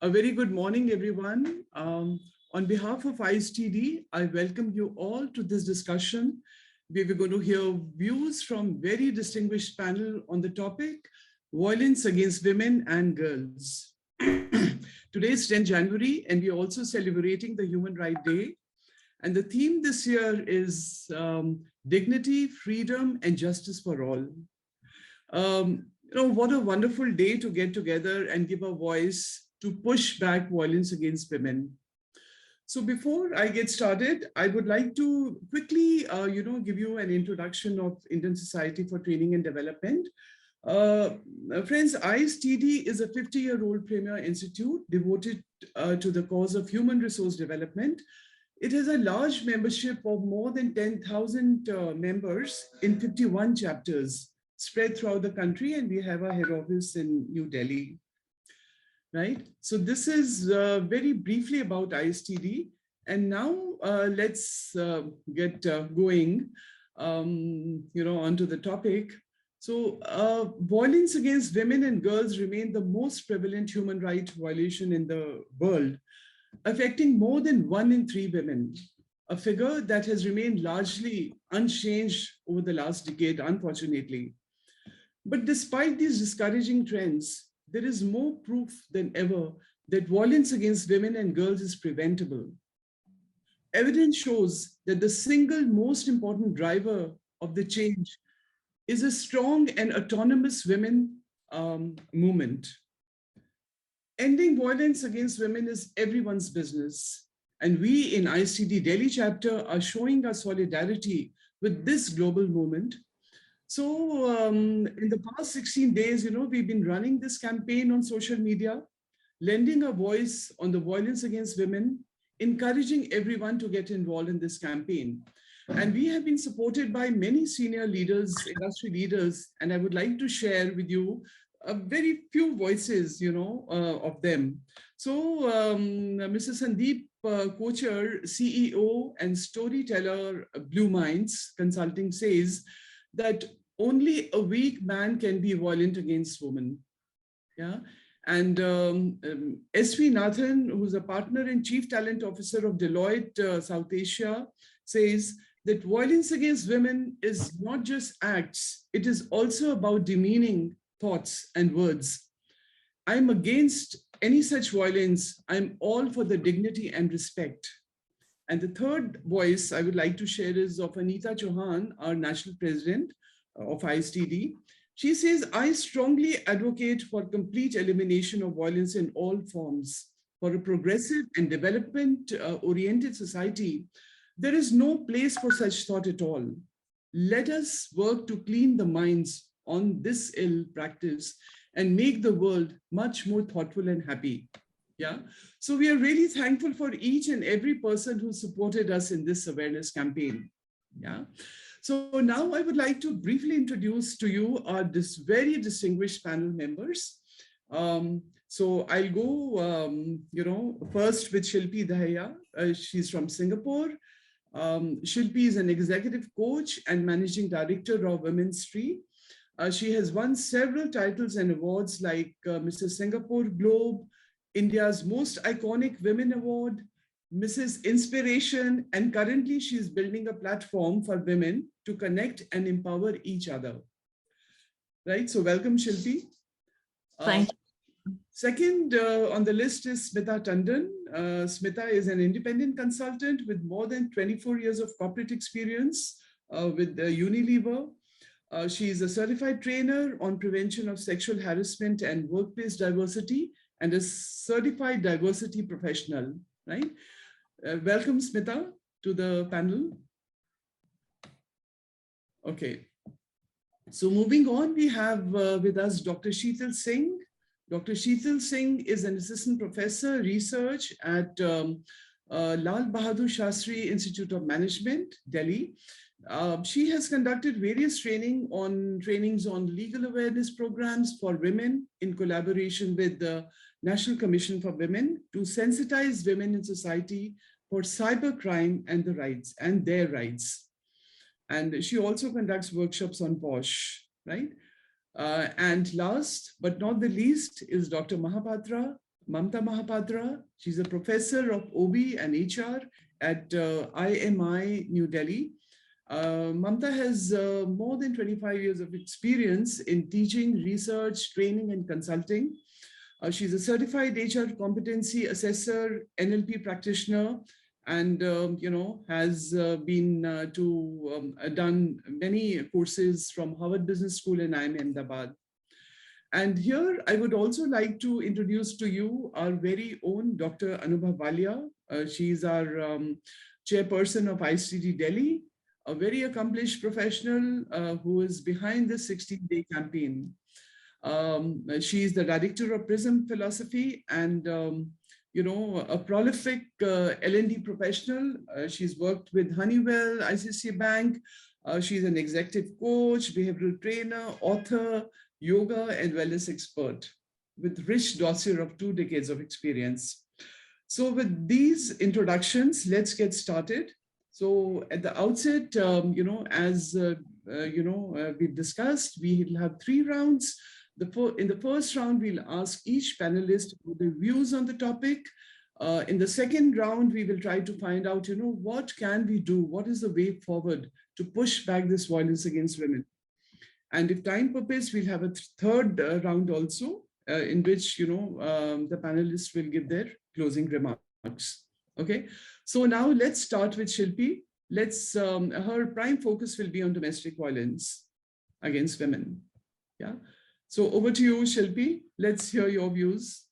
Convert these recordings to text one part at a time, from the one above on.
A very good morning, everyone. On behalf of ISTD, I welcome you all to this discussion. We are going to hear views from very distinguished panel on the topic, violence against women and girls. Today is 10 January, and we are also celebrating the Human Rights Day. And the theme this year is dignity, freedom, and justice for all. What a wonderful day to get together and give a voice to push back violence against women. So before I get started, I would like to quickly, give you an introduction of Indian Society for Training and Development. Friends, ISTD is a 50-year-old premier institute devoted to the cause of human resource development. It has a large membership of more than 10,000 members in 51 chapters spread throughout the country, and we have a head office in New Delhi. Right? So this is very briefly about ISTD. And now let's get going, onto the topic. So violence against women and girls remain the most prevalent human rights violation in the world, affecting more than 1 in 3 women, a figure that has remained largely unchanged over the last decade, unfortunately. But despite these discouraging trends, there is more proof than ever that violence against women and girls is preventable. Evidence shows that the single most important driver of the change is a strong and autonomous women movement. Ending violence against women is everyone's business. And we in ISTD Delhi chapter are showing our solidarity with this global movement. So in the past 16 days, we've been running this campaign on social media, lending a voice on the violence against women, encouraging everyone to get involved in this campaign. And we have been supported by many senior leaders, industry leaders, and I would like to share with you a very few voices, of them. So Mr. Sandeep Kochar, CEO and storyteller, Blue Minds Consulting, says that only a weak man can be violent against women. Yeah. And S.V. Nathan, who's a partner and chief talent officer of Deloitte South Asia, says that violence against women is not just acts, it is also about demeaning thoughts and words. I'm against any such violence. I'm all for the dignity and respect. And the third voice I would like to share is of Anita Chauhan, our national president of ISTD. She says, I strongly advocate for complete elimination of violence in all forms. For a progressive and development-oriented society, there is no place for such thought at all. Let us work to clean the minds on this ill practice and make the world much more thoughtful and happy. Yeah, so we are really thankful for each and every person who supported us in this awareness campaign. Yeah, so now I would like to briefly introduce to you our very distinguished panel members. So I'll go, first with Shilpi Dahiya. She's from Singapore. Shilpi is an executive coach and managing director of Women's Tree. She has won several titles and awards like Mr. Singapore Globe, India's Most Iconic Women Award, Mrs. Inspiration, and currently she's building a platform for women to connect and empower each other. Right, so welcome, Shilpi. Thank you. Second on the list is Smita Tandon. Smita is an independent consultant with more than 24 years of corporate experience with Unilever. She is a certified trainer on prevention of sexual harassment and workplace diversity, and a certified diversity professional, right? Welcome, Smita, to the panel. Okay. So moving on, we have with us Dr. Sheetal Singh. Dr. Sheetal Singh is an assistant professor research at Lal Bahadur Shastri Institute of Management, Delhi. She has conducted various trainings on legal awareness programs for women in collaboration with the National Commission for Women to sensitize women in society for cybercrime and their rights. And she also conducts workshops on POSH, right? And last but not the least is Dr. Mahapatra, Mamta Mahapatra, she's a professor of OB and HR at IMI New Delhi. Mamta has more than 25 years of experience in teaching, research, training, and consulting. She's a certified HR competency assessor, NLP practitioner, and has been done many courses from Harvard Business School and IIM Ahmedabad. And here I would also like to introduce to you our very own Dr. Anubha Walia. She's our chairperson of ISTD Delhi, a very accomplished professional who is behind the 16-day campaign. She is the director of Prism Philosophy and a prolific L&D professional. She's worked with Honeywell, ICICI Bank. She's an executive coach, behavioral trainer, author, yoga and wellness expert with rich dossier of 2 decades of experience. So with these introductions, let's get started. So at the outset, as we've discussed, we'll have 3 rounds. In the first round, we'll ask each panelist their views on the topic. In the second round, we will try to find out, what can we do? What is the way forward to push back this violence against women? And if time permits, we'll have a third round also, in which, the panelists will give their closing remarks. Okay, so now let's start with Shilpi. Her prime focus will be on domestic violence against women. Yeah. So over to you, Shilpi. Let's hear your views.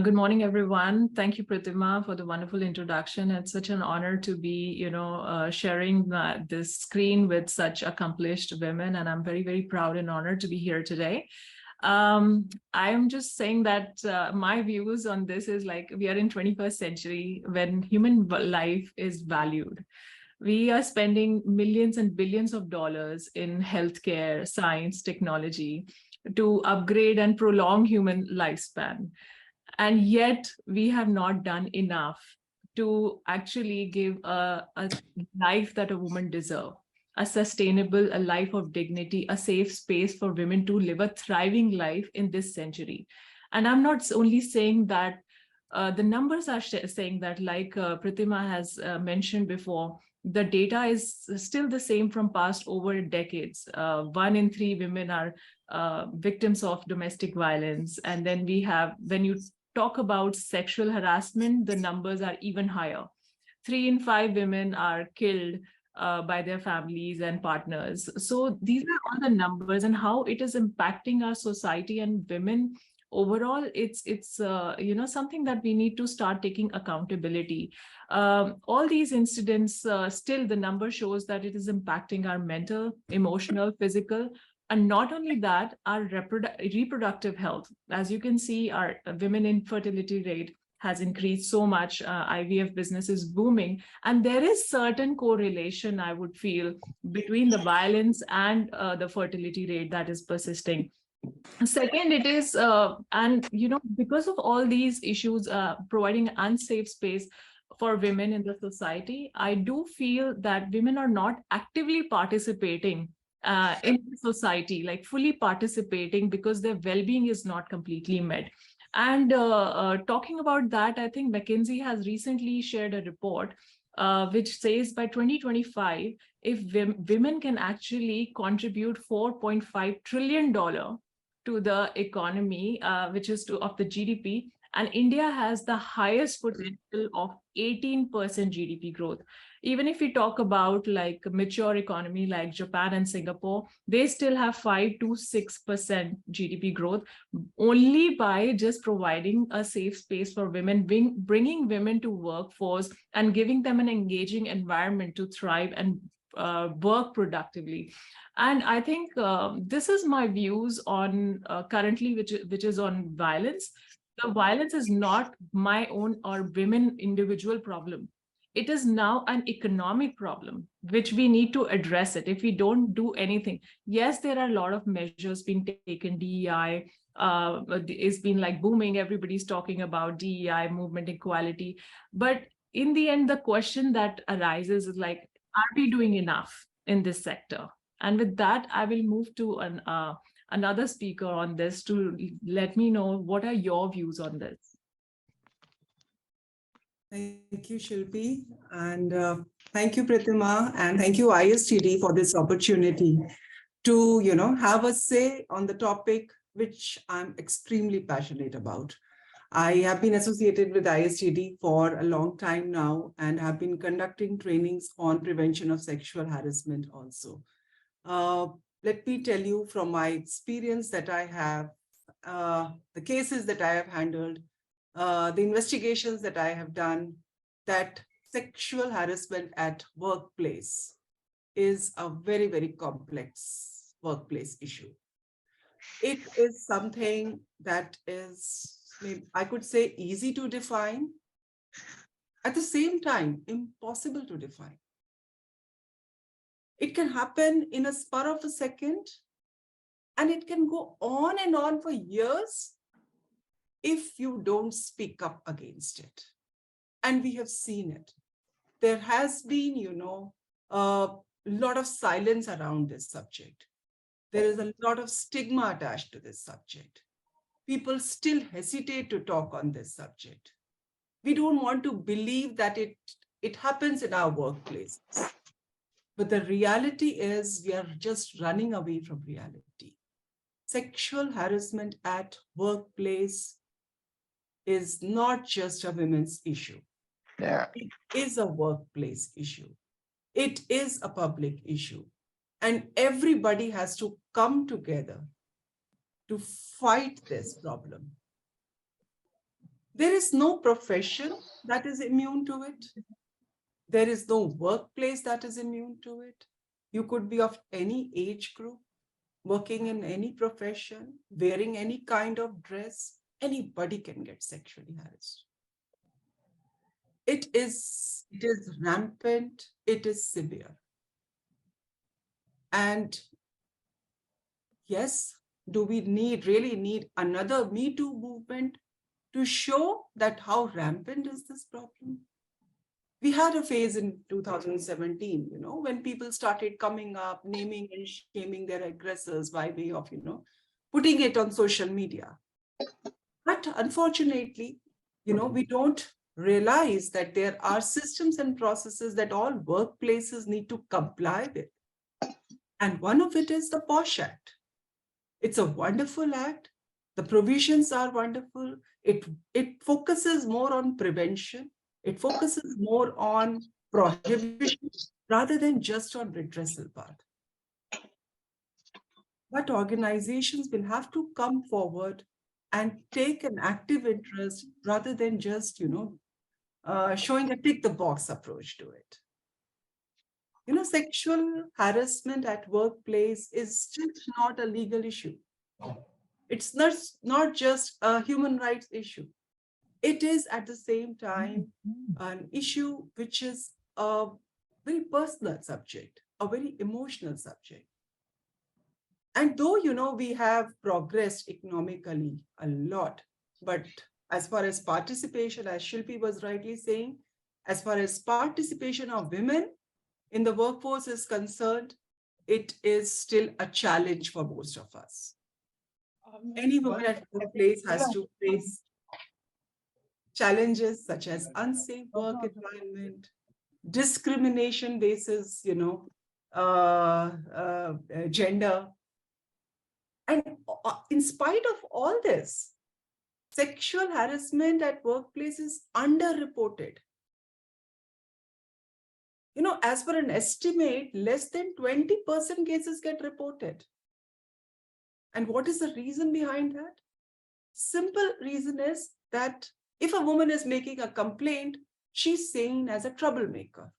Good morning, everyone. Thank you, Pratima, for the wonderful introduction. It's such an honor to be, sharing this screen with such accomplished women, and I'm very, very proud and honored to be here today. I'm just saying that my views on this is like we are in 21st century when human life is valued. We are spending millions and billions of dollars in healthcare, science, technology to upgrade and prolong human lifespan. And yet we have not done enough to actually give a life that a woman deserves, a sustainable, a life of dignity, a safe space for women to live a thriving life in this century. And I'm not only saying that, the numbers are saying that, like Pratima has mentioned before, the data is still the same from past over decades. 1 in 3 women are victims of domestic violence. And then we have, when you talk about sexual harassment, the numbers are even higher. 3 in 5 women are killed by their families and partners. So these are all the numbers and how it is impacting our society and women overall. It's something that we need to start taking accountability. All these incidents, still the number shows that it is impacting our mental, emotional, physical, and not only that, our reproductive health. As you can see, our women infertility rate has increased so much. IVF business is booming. And there is certain correlation, I would feel, between the violence and the fertility rate that is persisting. Second, it is, because of all these issues, providing unsafe space for women in the society, I do feel that women are not actively participating in society, like fully participating, because their well-being is not completely met. And talking about that, I think McKinsey has recently shared a report which says by 2025, if women can actually contribute $4.5 trillion to the economy, which is of the GDP, and India has the highest potential of 18% GDP growth. Even if we talk about like mature economy like Japan and Singapore, they still have 5 to 6% GDP growth only by just providing a safe space for women, bringing women to workforce and giving them an engaging environment to thrive and work productively. And I think this is my views on currently, which is on violence. The violence is not my own or women individual problem. It is now an economic problem, which we need to address it. If we don't do anything, yes, there are a lot of measures being taken. DEI is been like booming. Everybody's talking about DEI, movement equality. But in the end, the question that arises is like, are we doing enough in this sector? And with that, I will move to another speaker on this to let me know what are your views on this. Thank you, Shilpi, and thank you, Pratima, and thank you, ISTD, for this opportunity to, have a say on the topic which I'm extremely passionate about. I have been associated with ISTD for a long time now and have been conducting trainings on prevention of sexual harassment also. Let me tell you from my experience that I have, the cases that I have handled, the investigations that I have done, that sexual harassment at workplace is a very, very complex workplace issue. It is something that is, I could say, easy to define, at the same time, impossible to define. It can happen in a spur of a second, and it can go on and on for years if you don't speak up against it. And we have seen it. There has been, a lot of silence around this subject. There is a lot of stigma attached to this subject. People still hesitate to talk on this subject. We don't want to believe that it happens in our workplaces. But the reality is we are just running away from reality. Sexual harassment at workplace is not just a women's issue. Yeah. It is a workplace issue. It is a public issue. And everybody has to come together to fight this problem. There is no profession that is immune to it. There is no workplace that is immune to it. You could be of any age group, working in any profession, wearing any kind of dress. Anybody can get sexually harassed. It is rampant, it is severe. And yes, do we really need another Me Too movement to show that how rampant is this problem? We had a phase in 2017, when people started coming up, naming and shaming their aggressors by way of, putting it on social media. But unfortunately, we don't realize that there are systems and processes that all workplaces need to comply with. And one of it is the POSH Act. It's a wonderful act. The provisions are wonderful. It focuses more on prevention. It focuses more on prohibition rather than just on redressal part. But organizations will have to come forward and take an active interest rather than just, showing a tick the box approach to it. Sexual harassment at workplace is just not a legal issue. It's not just a human rights issue. It is at the same time an issue which is a very personal subject, a very emotional subject. And though, we have progressed economically a lot, but as far as participation, as Shilpi was rightly saying, as far as participation of women in the workforce is concerned, it is still a challenge for most of us. Any woman at workplace has to face challenges such as unsafe work environment, discrimination basis, gender. And in spite of all this, sexual harassment at workplace is underreported. As per an estimate, less than 20% cases get reported. And what is the reason behind that? Simple reason is that if a woman is making a complaint, she's seen as a troublemaker.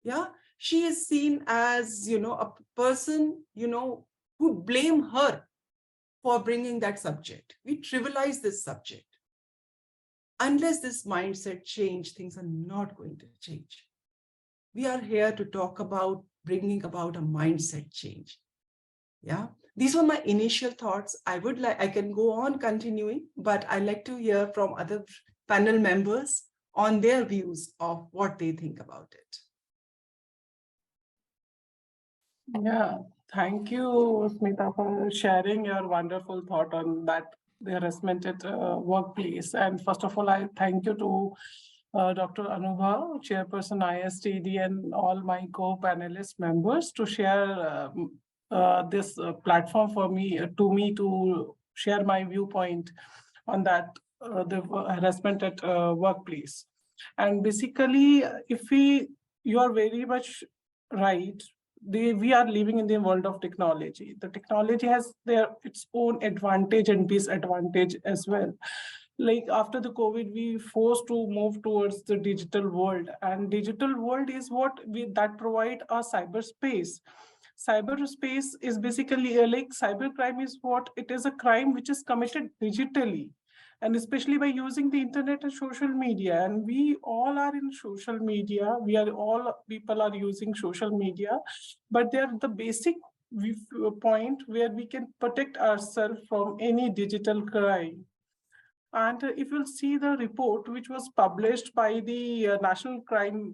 Yeah, she is seen as, a person, who blame her for bringing that subject. We trivialize this subject. Unless this mindset change, things are not going to change. We are here to talk about bringing about a mindset change. Yeah, these were my initial thoughts. I can go on continuing, but I'd like to hear from other panel members on their views of what they think about it. Yeah, Thank you, Smita, for sharing your wonderful thought on that, the harassment at workplace. And first of all, I thank you to Dr. Anubha, Chairperson ISTD, and all my co-panelist members to share this platform for me, to share my viewpoint on that, the harassment at workplace. And basically, you are very much right. We are living in the world of technology. The technology has its own advantage and disadvantage as well. Like after the COVID, we forced to move towards the digital world, and digital world is what we that provide a cyberspace. Cyberspace is basically like cybercrime is what it is, a crime which is committed digitally, and especially by using the internet and social media. And we all are in social media, all people are using social media, but they're the basic point where we can protect ourselves from any digital crime. And if you'll see the report which was published by the National Crime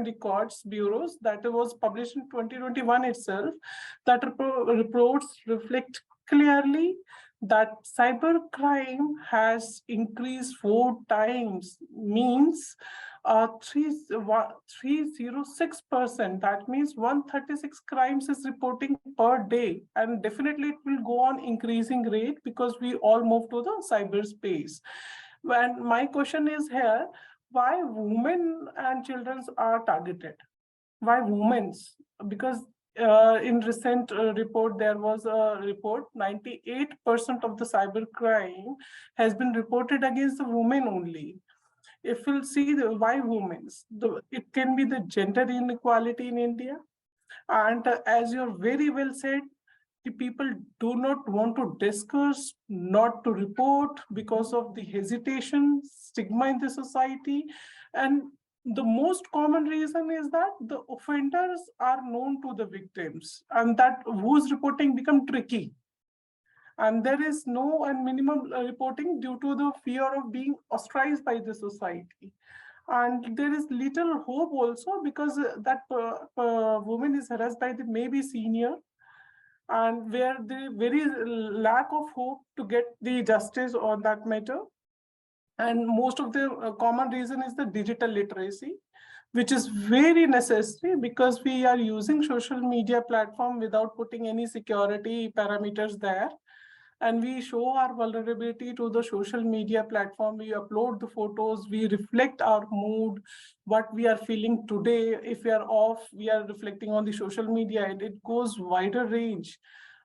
Records Bureaus, that was published in 2021 itself, that reports reflect clearly that cybercrime has increased 4 times, means 306%. That means 136 crimes is reporting per day, and definitely it will go on increasing rate because we all move to the cyberspace. And my question is here, why women and children are targeted? Why women's? Because in recent report, there was a report, 98% of the cybercrime has been reported against the women only. If we'll see why women's, it can be the gender inequality in India. And as you're very well said, the people do not want to discuss, not to report because of the hesitation, stigma in the society. And the most common reason is that the offenders are known to the victims, and that who's reporting become tricky. And there is no and minimum reporting due to the fear of being ostracized by the society. And there is little hope also because that woman is harassed by the maybe senior, and where the very lack of hope to get the justice on that matter. And most of the common reason is the digital literacy, which is very necessary because we are using social media platform without putting any security parameters there. And we show our vulnerability to the social media platform. We upload the photos, we reflect our mood, what we are feeling today. If we are off, we are reflecting on the social media, and it goes wider range.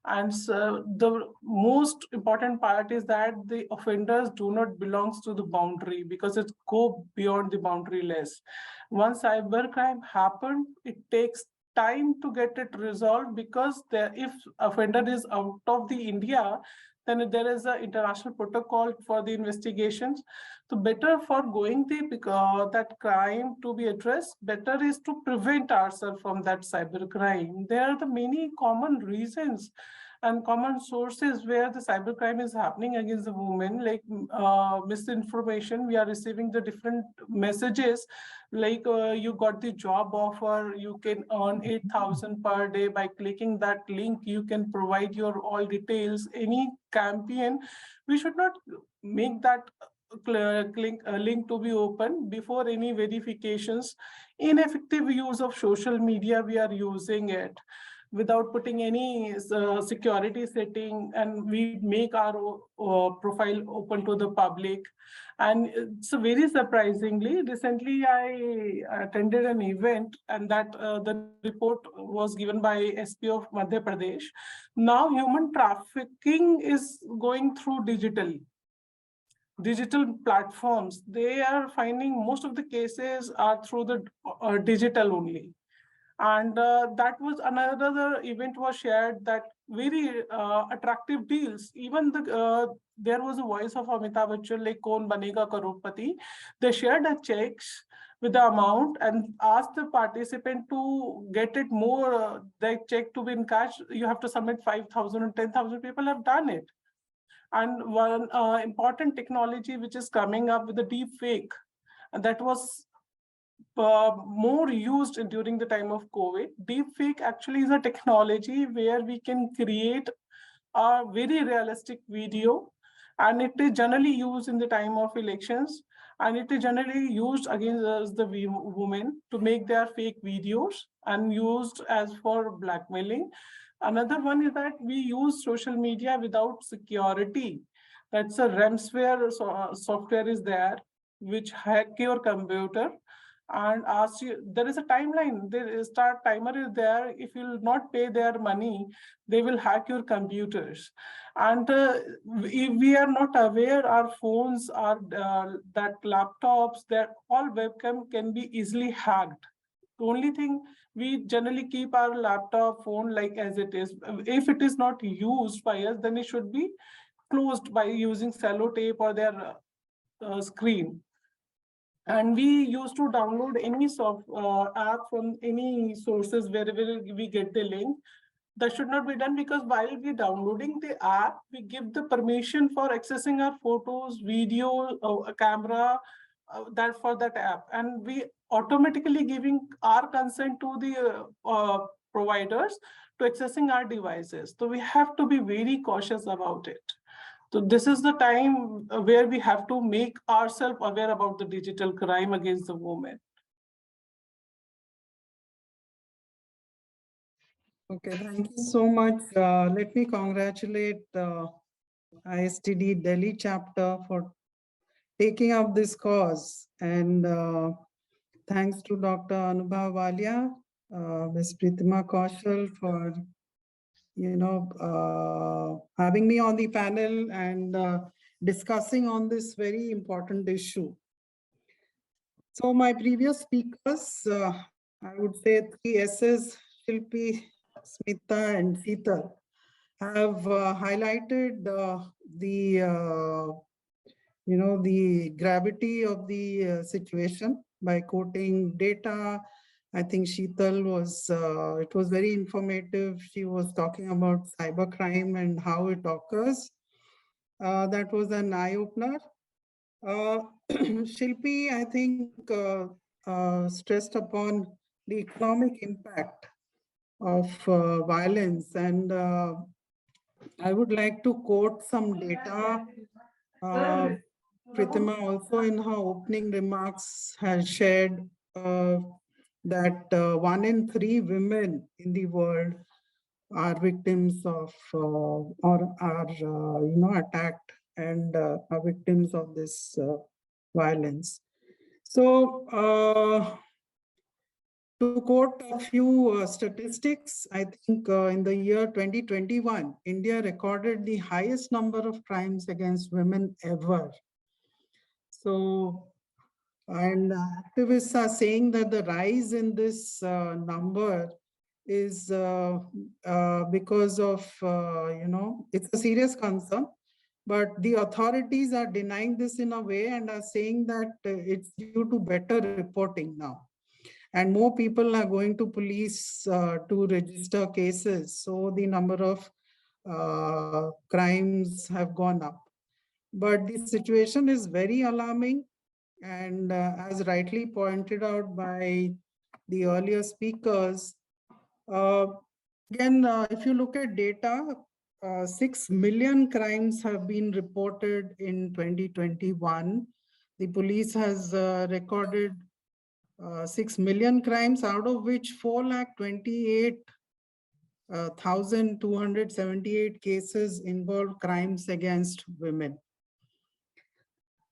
And so the most important part is that the offenders do not belong to the boundary because it go beyond the boundary less. Once cybercrime happened, it takes time to get it resolved because if offender is out of the India, then there is an international protocol for the investigations. So better for going that crime to be addressed, better is to prevent ourselves from that cybercrime. There are the many common reasons and common sources where the cybercrime is happening against the women, like misinformation. We are receiving the different messages, like you got the job offer, you can earn 8,000 per day by clicking that link, you can provide your all details. Any campaign, we should not make that link to be open before any verifications. Ineffective use of social media, we are using it without putting any security setting, and we make our profile open to the public. And so very surprisingly, recently I attended an event, and that the report was given by SP of Madhya Pradesh. Now human trafficking is going through digital platforms. They are finding most of the cases are through the digital only. And that was another event was shared, that very attractive deals. Even there was a voice of Amitabh Bachchan, like Kaun Banega Crorepati. They shared a checks with the amount and asked the participant to get it more, that check to be in cash. You have to submit 5,000 and 10,000 people have done it. And one important technology which is coming up with the deep fake, and that was more used during the time of COVID. Deepfake actually is a technology where we can create a very realistic video, and it is generally used in the time of elections, and it is generally used against the women to make their fake videos and used as for blackmailing. Another one is that we use social media without security. That's a ransomware software is there, which hack your computer and ask you, there is a timeline, there is start timer is there. If you will not pay their money, they will hack your computers. And if we are not aware, our phones, our that laptops, that all webcam can be easily hacked. The only thing, we generally keep our laptop phone like as it is. If it is not used by us, then it should be closed by using sellotape or their screen. And we used to download any app from any sources wherever we get the link. That should not be done, because while we downloading the app, we give the permission for accessing our photos, video, a camera, that for that app, and we automatically giving our consent to the providers to accessing our devices. So we have to be very cautious about it. So this is the time where we have to make ourselves aware about the digital crime against the women. Okay, thank you so much. Let me congratulate ISTD Delhi chapter for taking up this cause, and thanks to Dr. Anubhav Walia, Ms. Pritima Kaushal for having me on the panel and discussing on this very important issue. So my previous speakers, I would say 3 S's, Shilpi, Smita and Sheetal, have highlighted the gravity of the situation by quoting data. I think Sheetal was, it was very informative. She was talking about cybercrime and how it occurs. That was an eye-opener. Shilpi, I think, stressed upon the economic impact of violence. And I would like to quote some data. Pritima also in her opening remarks has shared that 1 in 3 women in the world are victims of or are attacked and are victims of this violence. So to quote a few statistics, I think in the year 2021, India recorded the highest number of crimes against women ever. So, and activists are saying that the rise in this number is because of, it's a serious concern, but the authorities are denying this in a way and are saying that it's due to better reporting now. And more people are going to police to register cases. So the number of crimes have gone up. But the situation is very alarming. And as rightly pointed out by the earlier speakers, again, if you look at data, 6 million crimes have been reported in 2021. The police has recorded 6 million crimes, out of which 428,278 cases involved crimes against women.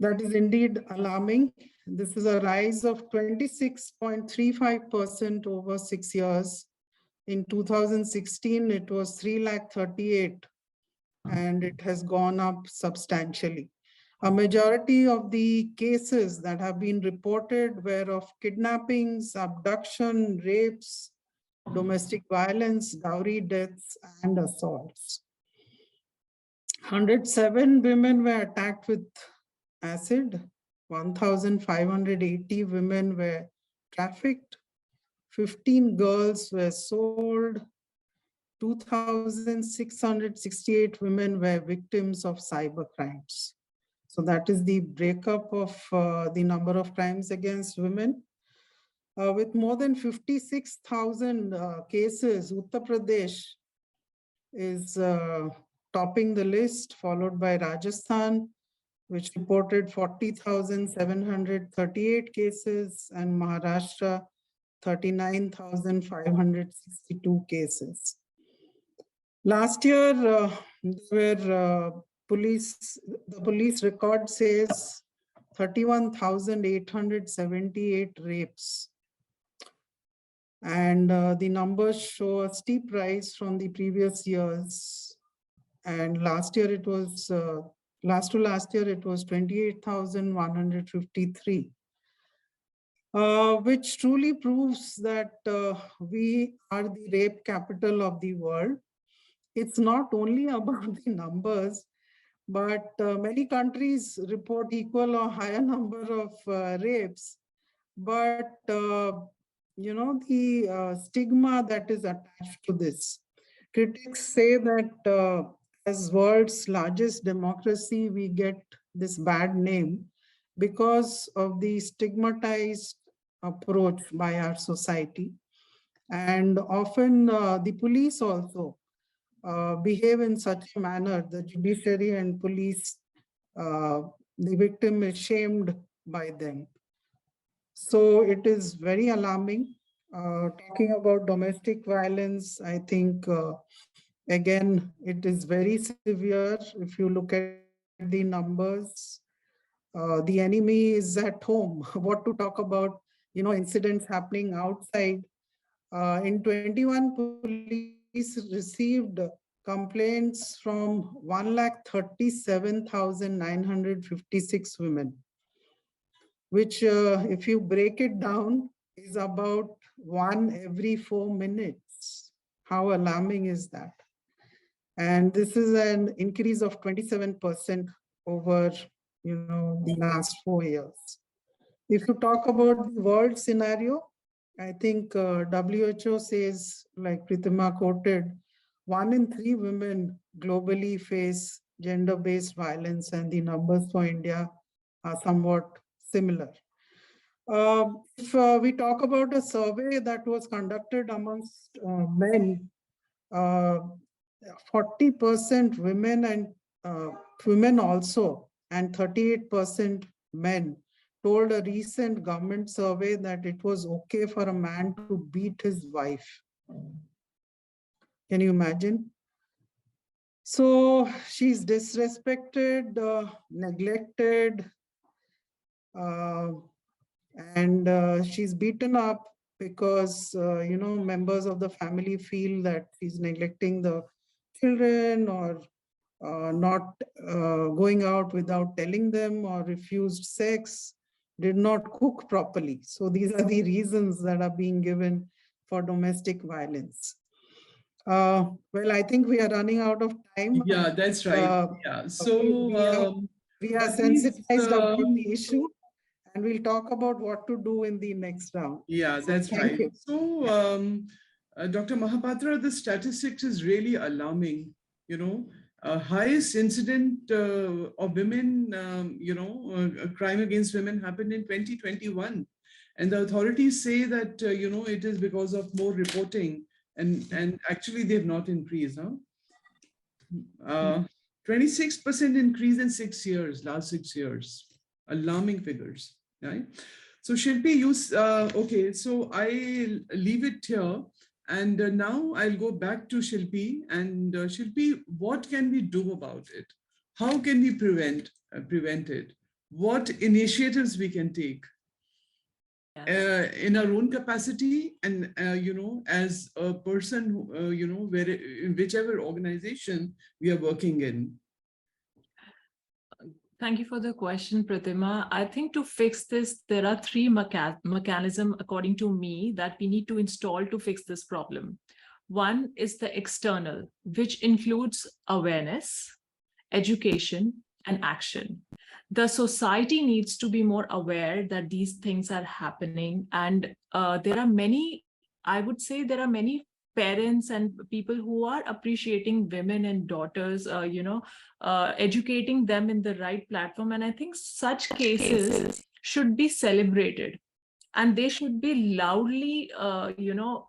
That is indeed alarming. This is a rise of 26.35% over 6 years. In 2016, it was 338, and it has gone up substantially. A majority of the cases that have been reported were of kidnappings, abduction, rapes, domestic violence, dowry deaths, and assaults. 107 women were attacked with acid, 1,580 women were trafficked, 15 girls were sold, 2,668 women were victims of cyber crimes. So that is the breakup of the number of crimes against women. With more than 56,000 cases, Uttar Pradesh is topping the list, followed by Rajasthan, which reported 40,738 cases, and Maharashtra, 39,562 cases. Last year, the police record says 31,878 rapes. And the numbers show a steep rise from the previous years. And last year it was, last year it was 28,153. Which truly proves that we are the rape capital of the world. It's not only about the numbers, but many countries report equal or higher number of rapes. But you know, the stigma that is attached to this. Critics say that as world's largest democracy, we get this bad name because of the stigmatized approach by our society. And often the police also behave in such a manner, the judiciary and police, the victim is shamed by them. So it is very alarming. Talking about domestic violence, I think, again, it is very severe. If you look at the numbers, the enemy is at home. What to talk about, you know, incidents happening outside. In 21, police received complaints from 137,956 women, which if you break it down is about 1 every 4 minutes. How alarming is that? And this is an increase of 27% over, you know, the last 4 years. If you talk about the world scenario, I think WHO says, like Pritima quoted, 1 in 3 women globally face gender-based violence, and the numbers for India are somewhat similar. If we talk about a survey that was conducted amongst men, 40% women and women also, and 38% men told a recent government survey that it was okay for a man to beat his wife. Can you imagine? So she's disrespected, neglected, and she's beaten up because, you know, members of the family feel that she's neglecting the children, or not going out without telling them, or refused sex, did not cook properly. So these are the reasons that are being given for domestic violence. Well, I think we are running out of time. Yeah, that's right. Yeah. So we are please, sensitized about the issue, and we'll talk about what to do in the next round. yeah, that's Thank right. you. So, Dr. Mahapatra, the statistics is really alarming. You know, highest incident of women, crime against women happened in 2021. And the authorities say that, it is because of more reporting, and actually they've not increased. 26% increase in 6 years, last 6 years. Alarming figures, right? So Shilpi, okay, so I leave it here. And now I'll go back to Shilpi. And Shilpi, what can we do about it? How can we prevent it? What initiatives we can take? In our own capacity, and as a person, in whichever organization we are working in. Thank you for the question, Pratima. I think to fix this, there are 3 mechanisms, according to me, that we need to install to fix this problem. One is the external, which includes awareness, education, and action. The society needs to be more aware that these things are happening. And there are many, I would say there are many parents and people who are appreciating women and daughters, educating them in the right platform. And I think such cases should be celebrated. and they should be loudly,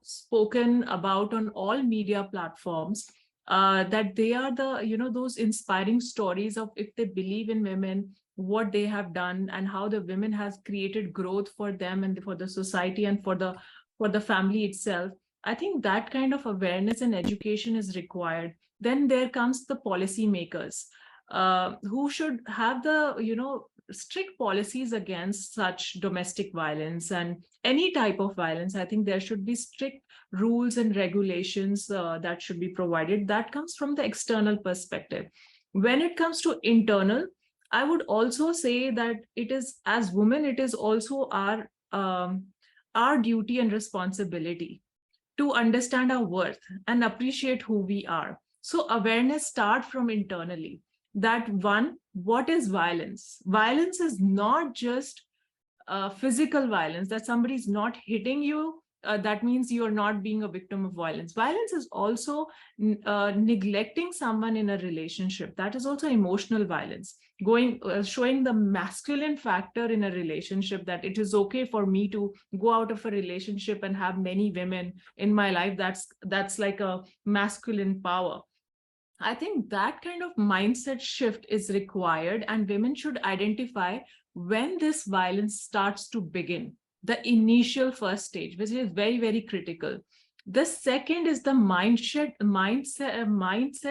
spoken about on all media platforms. That they are the, those inspiring stories of, if they believe in women, what they have done and how the women has created growth for them and for the society and for the family itself. I think that kind of awareness and education is required. Then there comes the policy makers, who should have the, strict policies against such domestic violence and any type of violence. I think there should be strict rules and regulations that should be provided. That comes from the external perspective. When it comes to internal, I would also say that it is, as women, it is also our duty and responsibility to understand our worth and appreciate who we are. So awareness starts from internally. That one, what is violence? Violence is not just physical violence, that somebody is not hitting you. That means you're not being a victim of violence. Violence is also neglecting someone in a relationship. That is also emotional violence. Showing the masculine factor in a relationship, that it is okay for me to go out of a relationship and have many women in my life. That's like a masculine power. I think that kind of mindset shift is required, and women should identify when this violence starts to begin, the initial first stage, which is very, very critical. The second is the mindset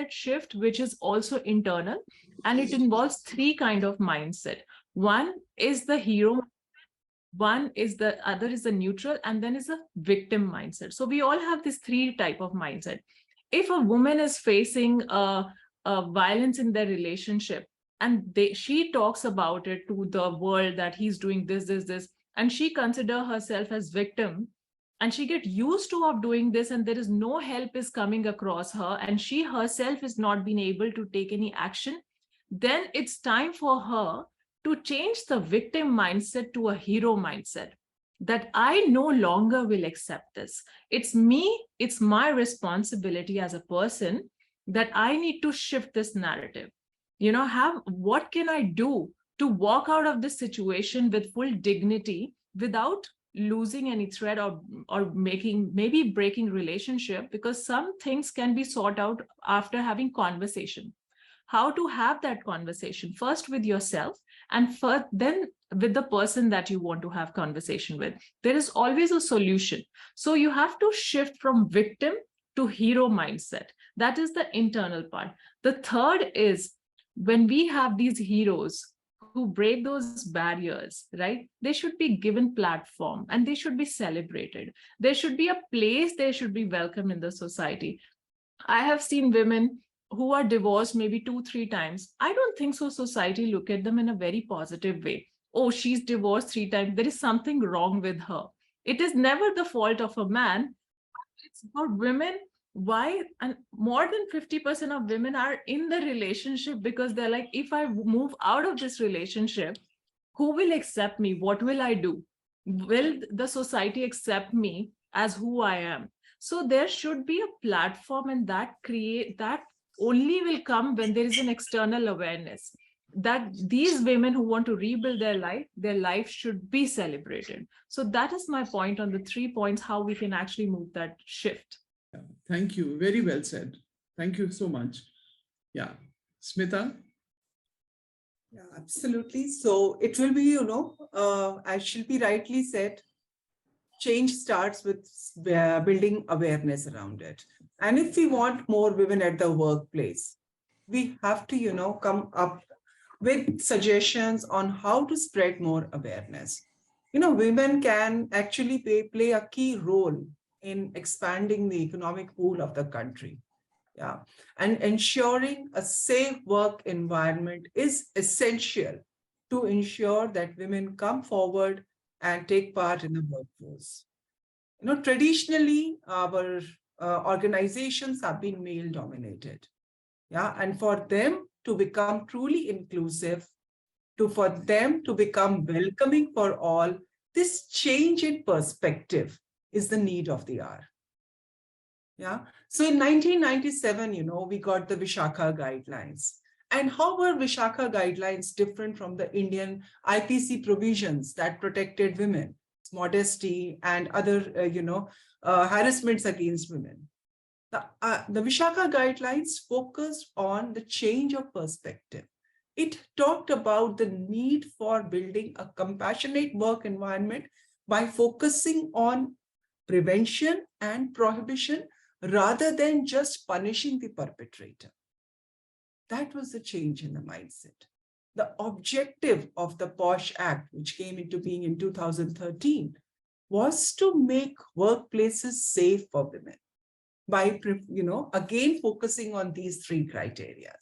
shift, which is also internal, and it involves three kind of mindset. One is the hero, one is the other is the neutral, and then is a victim mindset. So we all have this three type of mindset. If a woman is facing a violence in their relationship, and she talks about it to the world that he's doing this, and she consider herself as victim, and she get used to of doing this, and there is no help is coming across her, and she herself is not being able to take any action, then it's time for her to change the victim mindset to a hero mindset, that I no longer will accept this. It's me, it's my responsibility as a person that I need to shift this narrative. What can I do to walk out of this situation with full dignity without losing any thread or maybe breaking relationship, because some things can be sought out after having conversation. How to have that conversation, first with yourself, and then with the person that you want to have conversation with. There is always a solution. So you have to shift from victim to hero mindset. That is the internal part. The third is, when we have these heroes who break those barriers, right? They should be given platform and they should be celebrated. There should be a place, they should be welcome in the society. I have seen women who are divorced maybe 2-3 times. I don't think so society look at them in a very positive way. Oh, she's divorced 3 times. There is something wrong with her. It is never the fault of a man. It's for women. Why? And more than 50% of women are in the relationship because they're like, if I move out of this relationship, who will accept me? What will I do? Will the society accept me as who I am? So there should be a platform, and that only will come when there is an external awareness that these women who want to rebuild their life should be celebrated. So that is my point on the 3 points, how we can actually move that shift. Yeah, thank you. Very well said. Thank you so much. Yeah. Smita? Yeah, absolutely. So it will be, as Shilpi rightly said, change starts with building awareness around it. And if we want more women at the workplace, we have to, come up with suggestions on how to spread more awareness. Women can actually play a key role in expanding the economic pool of the country. Yeah. And ensuring a safe work environment is essential to ensure that women come forward and take part in the workforce. Traditionally, our organizations have been male dominated. Yeah. And for them to become truly inclusive, for them to become welcoming for all, this change in perspective is the need of the hour. Yeah. So in 1997, we got the Vishakha guidelines. And how were Vishakha guidelines different from the Indian IPC provisions that protected women? modesty, and other, harassments against women. The Vishaka guidelines focused on the change of perspective. It talked about the need for building a compassionate work environment by focusing on prevention and prohibition rather than just punishing the perpetrator. That was the change in the mindset. The objective of the POSH Act, which came into being in 2013, was to make workplaces safe for women by, again, focusing on these three criteria.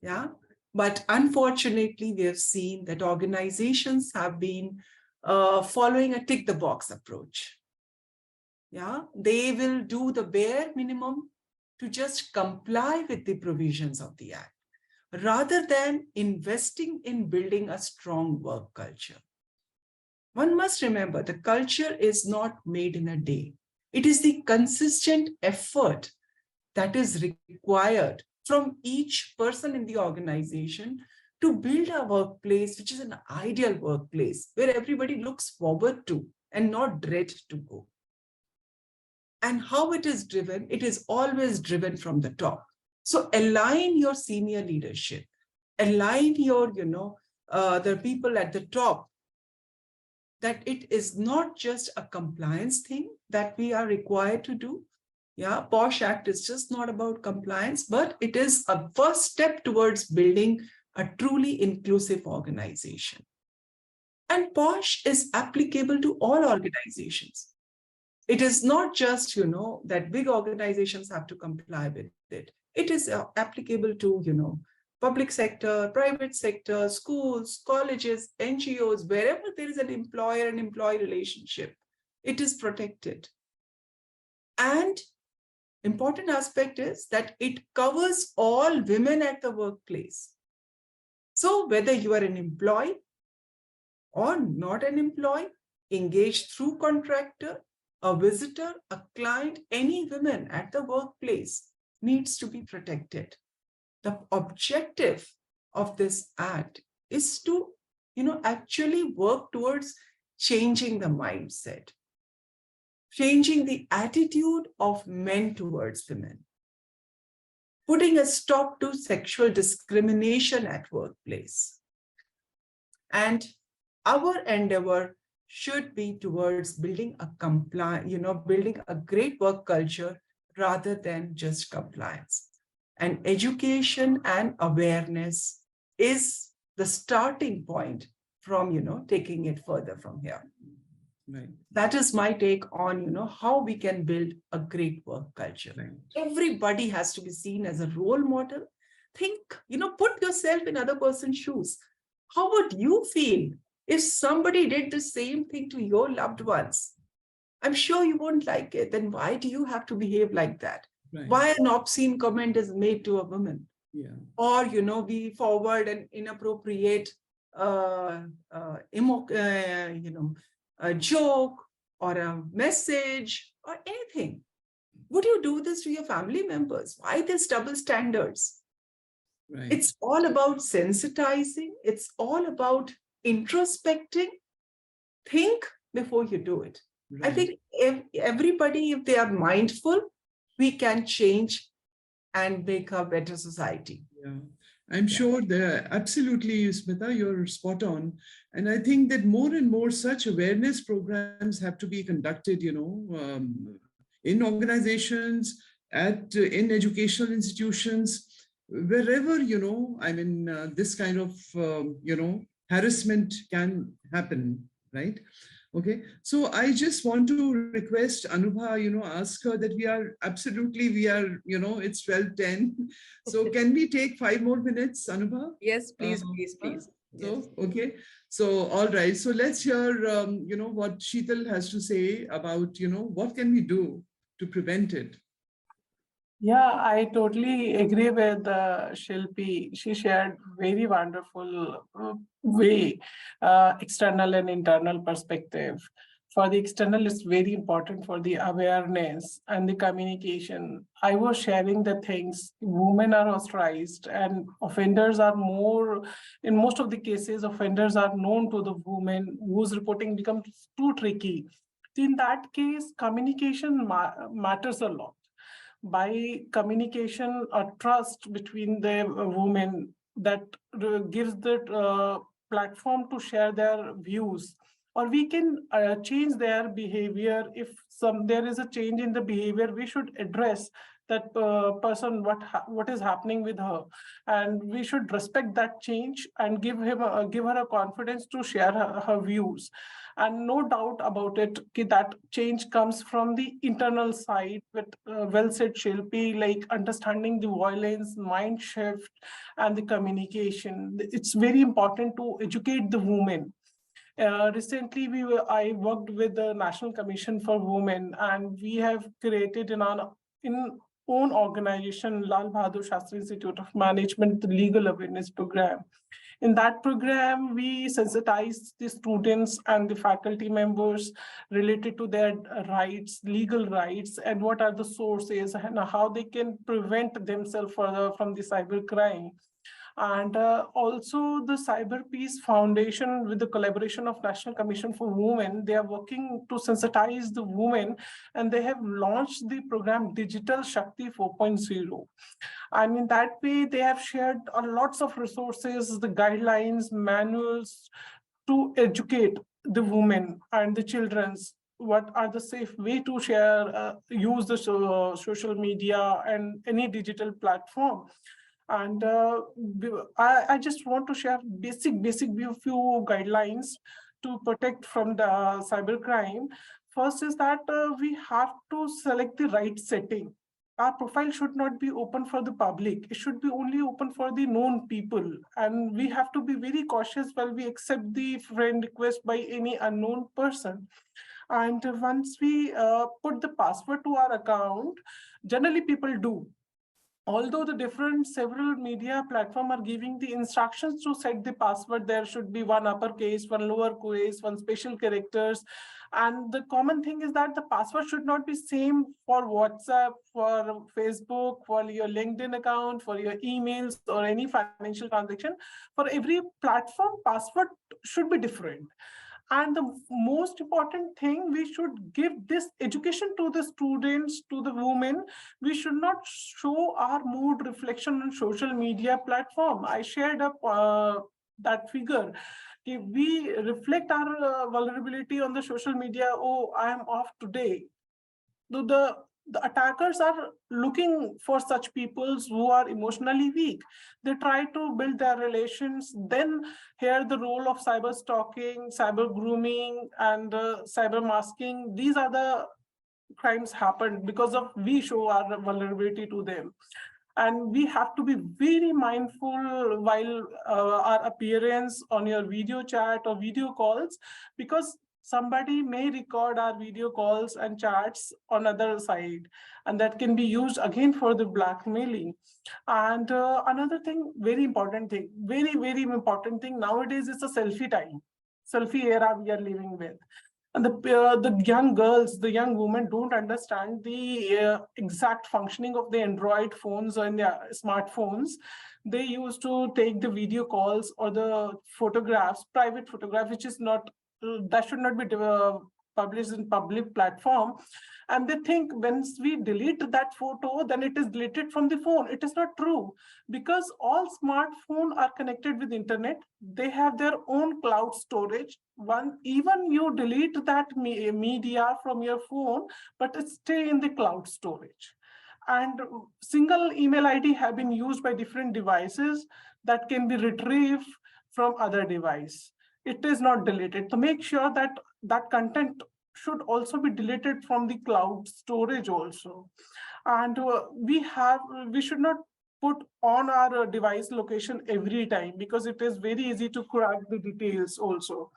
Yeah. But unfortunately, we have seen that organizations have been following a tick the box approach. Yeah, they will do the bare minimum to just comply with the provisions of the Act, rather than investing in building a strong work culture. One must remember the culture is not made in a day. It is the consistent effort that is required from each person in the organization to build a workplace which is an ideal workplace where everybody looks forward to and not dread to go. And how it is driven, it is always driven from the top. So align your senior leadership, align your, the people at the top, that it is not just a compliance thing that we are required to do. Yeah, POSH Act is just not about compliance, but it is a first step towards building a truly inclusive organization. And POSH is applicable to all organizations. It is not just, that big organizations have to comply with it. It is applicable to, public sector, private sector, schools, colleges, NGOs, wherever there is an employer and employee relationship, it is protected. And important aspect is that it covers all women at the workplace. So whether you are an employee or not an employee, engaged through contractor, a visitor, a client, any women at the workplace needs to be protected. The objective of this act is to, actually work towards changing the mindset, changing the attitude of men towards women, putting a stop to sexual discrimination at workplace. And our endeavor should be towards building a building a great work culture rather than just compliance. And education and awareness is the starting point from, taking it further from here. Right. That is my take on, how we can build a great work culture. Right. Everybody has to be seen as a role model. Think, put yourself in other person's shoes. How would you feel if somebody did the same thing to your loved ones? I'm sure you won't like it. Then why do you have to behave like that? Right. Why an obscene comment is made to a woman? Yeah. Or, we forward an inappropriate, a joke or a message or anything. Would you do this to your family members? Why this double standards? Right. It's all about sensitizing. It's all about introspecting. Think before you do it. Right. I think if everybody, if they are mindful, we can change and make a better society. Yeah, I'm sure that absolutely, Smita, you're spot on. And I think that more and more such awareness programs have to be conducted, in organizations, in educational institutions, wherever, this kind of, harassment can happen, right? Okay, so I just want to request Anubha, ask her that we are, it's 12:10. So can we take 5 more minutes, Anubha? Yes, please. So, okay. So, all right. So let's hear, what Sheetal has to say about, what can we do to prevent it? Yeah, I totally agree with Shilpi. She shared very wonderful way, external and internal perspective. for the external, it's very important for the awareness and the communication. I was sharing the things, women are ostracized and offenders are more, in most of the cases, offenders are known to the women whose reporting becomes too tricky. In that case, communication matters a lot. By communication or trust between the women that gives the platform to share their views, or we can change their behavior. If there is a change in the behavior, we should address that person, what is happening with her, and we should respect that change and give her a confidence to share her views. And no doubt about it, that change comes from the internal side. But well said, Shilpi, like understanding the violence, mind shift, and the communication. It's very important to educate the women. Recently, I worked with the National Commission for Women, and we have created in our own organization, Lal Bahadur Shastri Institute of Management, the legal awareness program. In that program, we sensitize the students and the faculty members related to their rights, legal rights, and what are the sources and how they can prevent themselves from the cybercrime. And also the Cyber Peace Foundation, with the collaboration of National Commission for Women, they are working to sensitize the women, and they have launched the program Digital Shakti 4.0. And in that way, they have shared lots of resources, the guidelines, manuals to educate the women and the children's what are the safe way to share, use the social media and any digital platform. And I just want to share basic few guidelines to protect from the cybercrime. First is that we have to select the right setting. Our profile should not be open for the public. It should be only open for the known people. And we have to be very cautious while we accept the friend request by any unknown person. And once we put the password to our account, generally people do. Although the several media platforms are giving the instructions to set the password, there should be one uppercase, one lowercase, one special characters. And the common thing is that the password should not be same for WhatsApp, for Facebook, for your LinkedIn account, for your emails or any financial transaction. For every platform, password should be different. And the most important thing, we should give this education to the students, to the women. We should not show our mood reflection on social media platform. I shared up that figure. If we reflect our vulnerability on the social media, oh, I am off today. The attackers are looking for such peoples who are emotionally weak. They try to build their relations. Then here the role of cyber stalking, cyber grooming, and cyber masking. These are the crimes happen because of we show our vulnerability to them. And we have to be very mindful while our appearance on your video chat or video calls, because somebody may record our video calls and chats on other side, and that can be used again for the blackmailing. And another thing, very important thing, very important thing nowadays is the selfie time, selfie era we are living with. And the young girls, the young women don't understand the exact functioning of the Android phones and their smartphones. They used to take the video calls or the photographs, private photograph, which is not, that should not be published in public platform. And they think once we delete that photo, then it is deleted from the phone. It is not true, because all smartphones are connected with internet. They have their own cloud storage. Even you delete that media from your phone, but it stay in the cloud storage. And single email ID have been used by different devices that can be retrieved from other device. It is not deleted. So make sure that that content should also be deleted from the cloud storage also. And we should not put on our device location every time, because it is very easy to crack the details also.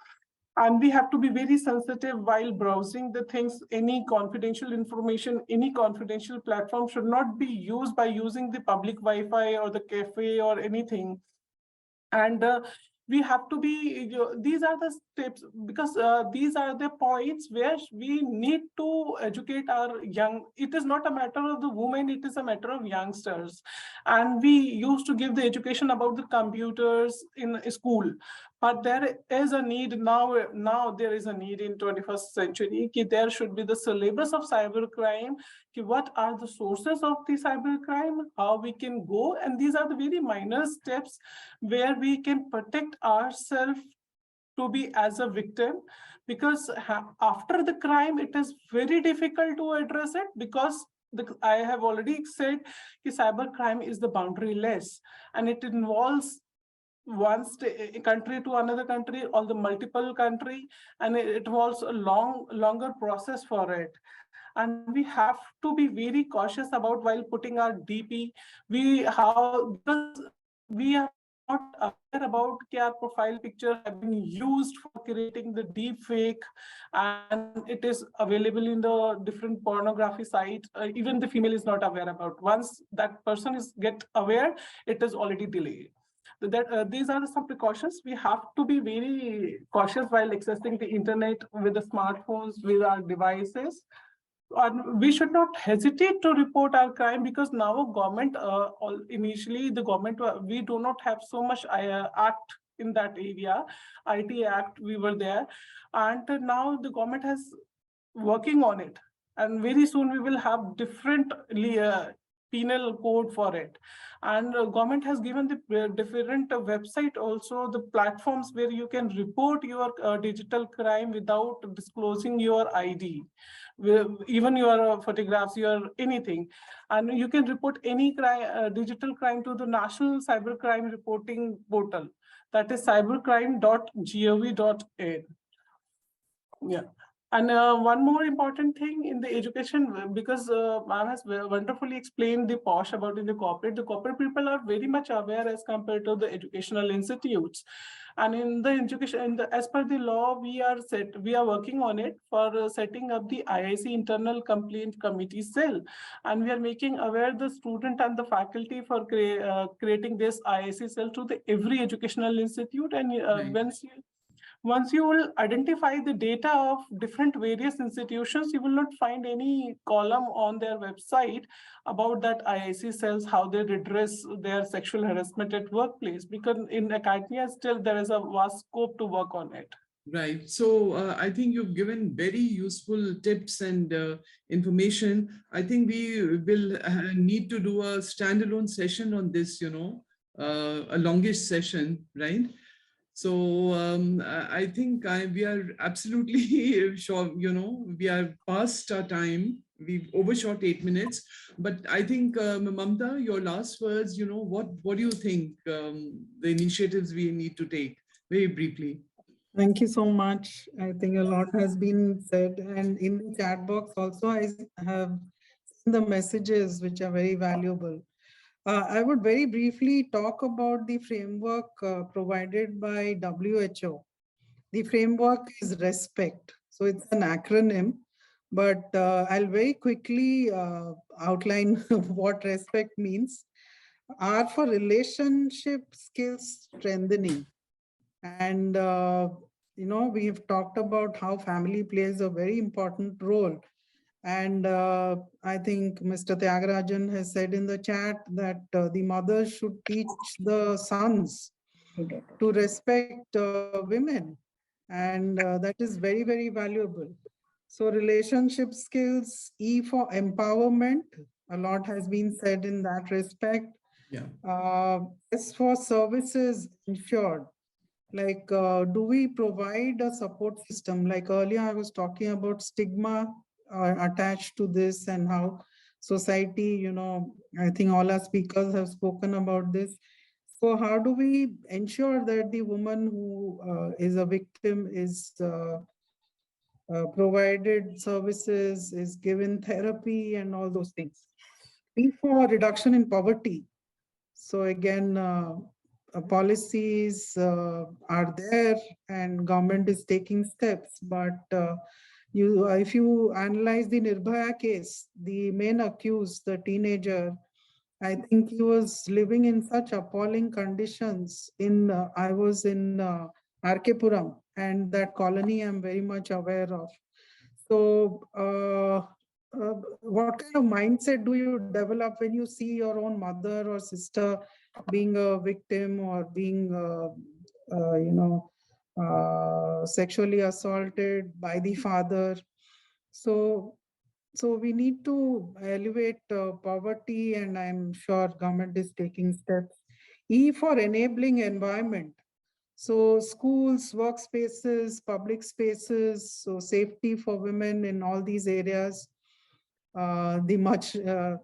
And we have to be very sensitive while browsing the things. Any confidential information, any confidential platform should not be used by using the public Wi-Fi or the cafe or anything. And we have to be, these are the tips, because these are the points where we need to educate our young. It is not a matter of the women, it is a matter of youngsters. And we used to give the education about the computers in school, but there is a need now there is a need in 21st century that there should be the syllabus of cybercrime. What are the sources of the cybercrime, how we can go, and these are the very minor steps where we can protect ourselves to be as a victim, because after the crime it is very difficult to address it, because I have already said cyber crime is the boundaryless, and it involves one country to another country or the multiple country, and it involves a longer process for it. And we have to be very cautious about while putting our DP, because we are not aware about our profile picture have been used for creating the deep fake, and it is available in the different pornography site. Even the female is not aware about. Once that person is get aware, it is already delayed. These are some precautions. We have to be very cautious while accessing the internet with the smartphones, with our devices. And we should not hesitate to report our crime, because now government, initially the government, we do not have so much act in that area, IT Act, we were there. And now the government has working on it. And very soon we will have different penal code for it. And government has given the different website also, the platforms where you can report your digital crime without disclosing your ID, even your photographs, your anything. And you can report any crime, digital crime, to the National Cybercrime Reporting Portal. That is cybercrime.gov.in. Yeah. And one more important thing in the education, because ma'am has wonderfully explained the posh about in the corporate people are very much aware as compared to the educational institutes. And in the education, as per the law, we are working on it for setting up the IIC internal complaint committee cell. And we are making aware the student and the faculty for creating this IIC cell to the every educational institute. And Right. once you will identify the data of different various institutions, you will not find any column on their website about that IIC cells, how they redress their sexual harassment at workplace, because in academia still there is a vast scope to work on it. Right. So I think you've given very useful tips and information. I think we will need to do a standalone session on this, a longish session, right? So I think we are absolutely sure, we are past our time. We've overshot 8 minutes, but I think Mamta, your last words, what do you think the initiatives we need to take very briefly? Thank you so much. I think a lot has been said, and in the chat box also I have seen the messages which are very valuable. I would very briefly talk about the framework provided by WHO. The framework is RESPECT. So it's an acronym, but I'll very quickly outline what RESPECT means. R for relationship skills strengthening. And, we have talked about how family plays a very important role. And I think Mr. Tyagarajan has said in the chat that the mothers should teach the sons to respect women. And that is very, very valuable. So relationship skills, E for empowerment. A lot has been said in that respect. Yeah. S for services ensured. Like, do we provide a support system? Like earlier, I was talking about stigma attached to this and how society, I think all our speakers have spoken about this. So how do we ensure that the woman who is a victim is provided services, is given therapy and all those things? B for reduction in poverty. So again, policies are there and government is taking steps, but if you analyze the Nirbhaya case, the main accused, the teenager, I think he was living in such appalling conditions. I was in RK Puram, and that colony I'm very much aware of. So what kind of mindset do you develop when you see your own mother or sister being a victim or being, sexually assaulted by the father? So, so we need to elevate poverty, and I'm sure government is taking steps. E for enabling environment. So schools, workspaces, public spaces, so safety for women in all these areas. The much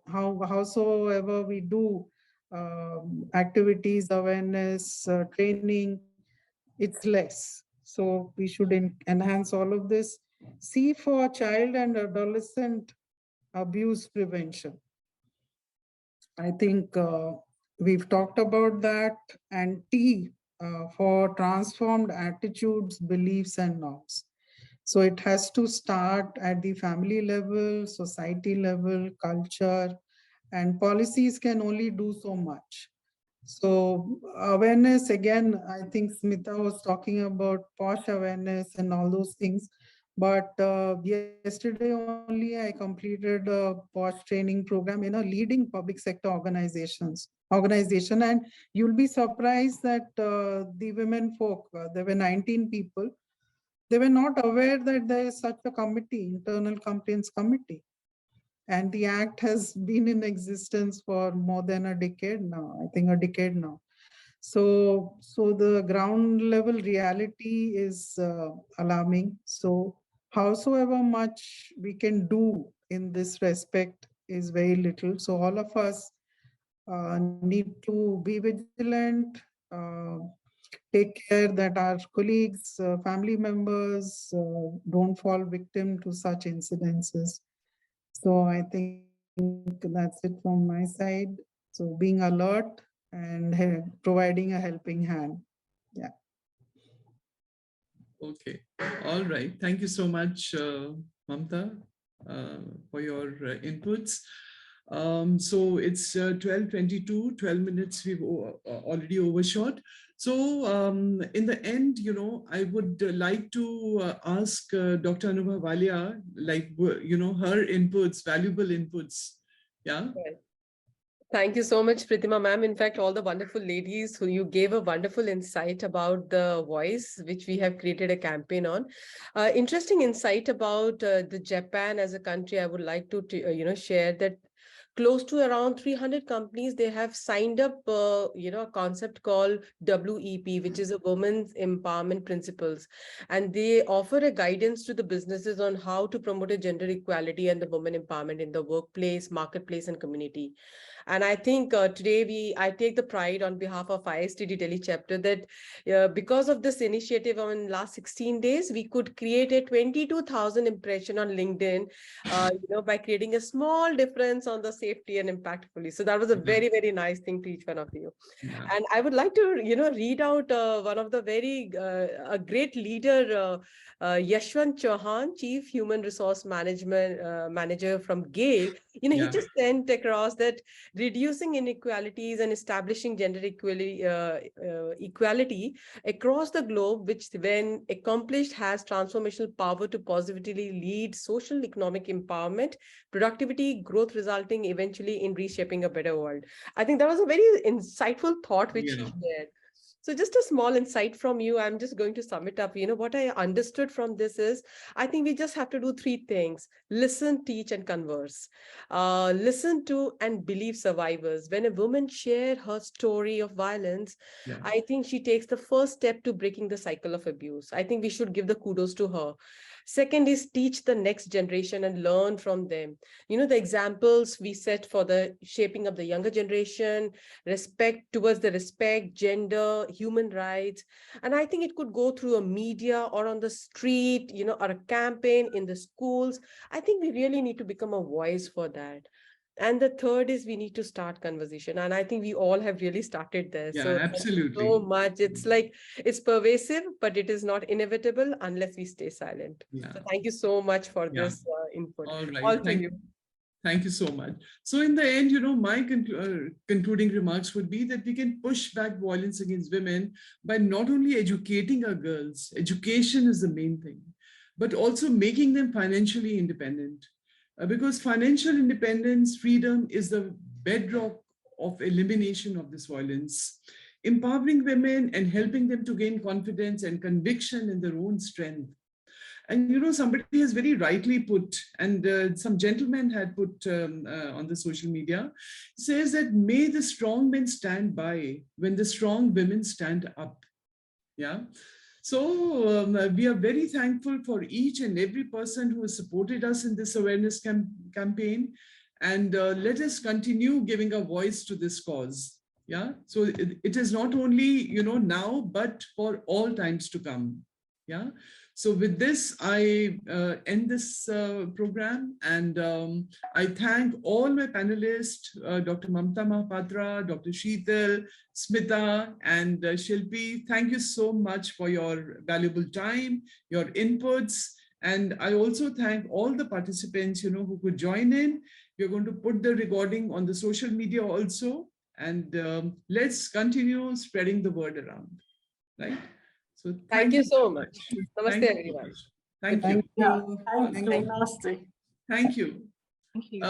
howsoever we do activities, awareness, training, it's less. So we should enhance all of this. C for child and adolescent abuse prevention. I think we've talked about that. And T for transformed attitudes, beliefs, and norms. So it has to start at the family level, society level, culture, and policies can only do so much. So awareness, again, I think Smita was talking about posh awareness and all those things. But yesterday only I completed a posh training program in a leading public sector organization, and you'll be surprised that the women folk, there were 19 people, they were not aware that there is such a committee, internal complaints committee. And the act has been in existence for more than a decade now, I think a decade now. So the ground level reality is alarming. So howsoever much we can do in this respect is very little. So all of us need to be vigilant, uh, take care that our colleagues, family members don't fall victim to such incidences. So I think that's it from my side. So being alert and providing a helping hand. Yeah. Okay. All right. Thank you so much, Mamta, for your inputs. So it's 12:22, 12 minutes we've already overshot. So in the end, I would like to ask Dr. Anubha Walia, like, her inputs, valuable inputs. Yeah. Right. Thank you so much, Pritima ma'am. In fact, all the wonderful ladies who you gave a wonderful insight about the voice, which we have created a campaign on. Interesting insight about the Japan as a country. I would like to share that close to around 300 companies, they have signed up, a concept called WEP, which is a Women's Empowerment Principles. And they offer a guidance to the businesses on how to promote a gender equality and the women empowerment in the workplace, marketplace, and community. And I think today I take the pride on behalf of ISTD Delhi chapter that because of this initiative in last 16 days, we could create a 22,000 impression on LinkedIn, by creating a small difference on the safety and impactfully. So that was a very, very nice thing to each one of you. Yeah. And I would like to, read out one of the very, a great leader, Yashwant Chauhan, Chief Human Resource Management Manager from GAIL. He Yeah. just sent across that reducing inequalities and establishing gender equality across the globe, which when accomplished has transformational power to positively lead social economic empowerment, productivity, growth, resulting eventually in reshaping a better world. I think that was a very insightful thought which he Yeah. shared. So just a small insight from you. I'm just going to sum it up. What I understood from this is, I think we just have to do three things: listen, teach, and converse. Listen to and believe survivors. When a woman share her story of violence, Yeah. I think she takes the first step to breaking the cycle of abuse. I think we should give the kudos to her. Second is teach the next generation and learn from them. The examples we set for the shaping of the younger generation, respect, gender, human rights. And I think it could go through a media or on the street, or a campaign in the schools. I think we really need to become a voice for that. And the third is we need to start conversation. And I think we all have really started there. Yeah, So thank you so absolutely. much. It's like, it's pervasive, but it is not inevitable unless we stay silent. Yeah. So thank you so much for Yeah. this input. All right. All to you. Thank you so much. So in the end, my concluding remarks would be that we can push back violence against women by not only educating our girls, education is the main thing, but also making them financially independent. Because financial independence, freedom is the bedrock of elimination of this violence. Empowering women and helping them to gain confidence and conviction in their own strength. And somebody has very rightly put, and some gentleman had put on the social media, says that may the strong men stand by when the strong women stand up. Yeah. So we are very thankful for each and every person who has supported us in this awareness campaign. And let us continue giving a voice to this cause. Yeah. So it is not only, now, but for all times to come. Yeah. So with this, I end this program, and I thank all my panelists, Dr. Mamta Mahapatra, Dr. Sheetal, Smita, and Shilpi. Thank you so much for your valuable time, your inputs. And I also thank all the participants, who could join in. We're going to put the recording on the social media also. And let's continue spreading the word around, right? So Thank you so much. Thank Namaste, you. everyone. Thank you. Yeah, thank Thank you. you. Namaste. Thank you. Thank you.